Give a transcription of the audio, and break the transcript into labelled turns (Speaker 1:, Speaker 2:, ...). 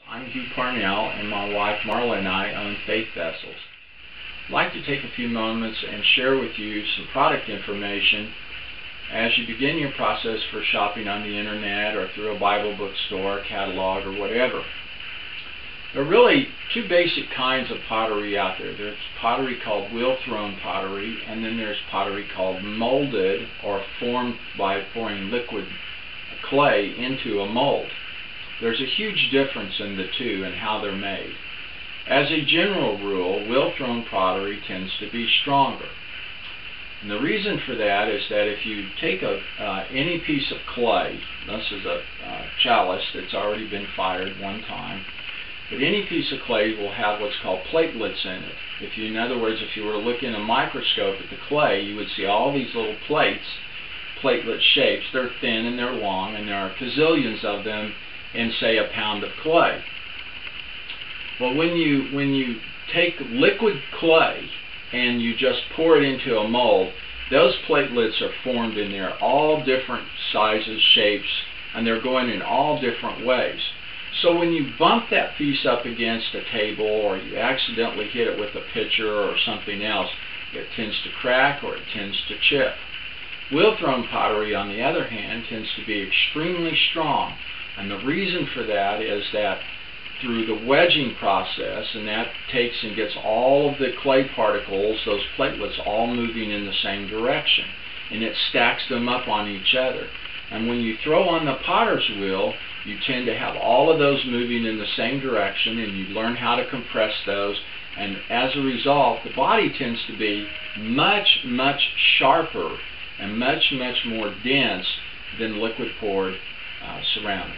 Speaker 1: I'm Hugh Parnell, and my wife Marla and I own Faith Vessels. I'd like to take a few moments and share with you some product information as you begin your process for shopping on the internet or through a Bible bookstore, catalog, or whatever. There are really two basic kinds of pottery out there. There's pottery called wheel-thrown pottery, and then there's pottery called molded, or formed by pouring liquid clay into a mold. There's a huge difference in the two and how they're made. As a general rule, wheel-thrown pottery tends to be stronger. And the reason for that is that if you take any piece of clay, this is a chalice that's already been fired one time, but any piece of clay will have what's called platelets in it. In other words, if you were to look in a microscope at the clay, you would see all these little plates, platelet shapes. They're thin and they're long, and there are gazillions of them in, say, a pound of clay. Well, when you take liquid clay and you just pour it into a mold, those platelets are formed in there, all different sizes, shapes, and they're going in all different ways. So when you bump that piece up against a table, or you accidentally hit it with a pitcher or something else, it tends to crack or it tends to chip. Wheel-thrown pottery, on the other hand, tends to be extremely strong. And the reason for that is that through the wedging process, and that takes and gets all of the clay particles, those platelets, all moving in the same direction, and it stacks them up on each other. And when you throw on the potter's wheel, you tend to have all of those moving in the same direction, and you learn how to compress those, and as a result, the body tends to be much, much sharper and much, much more dense than liquid poured surroundings.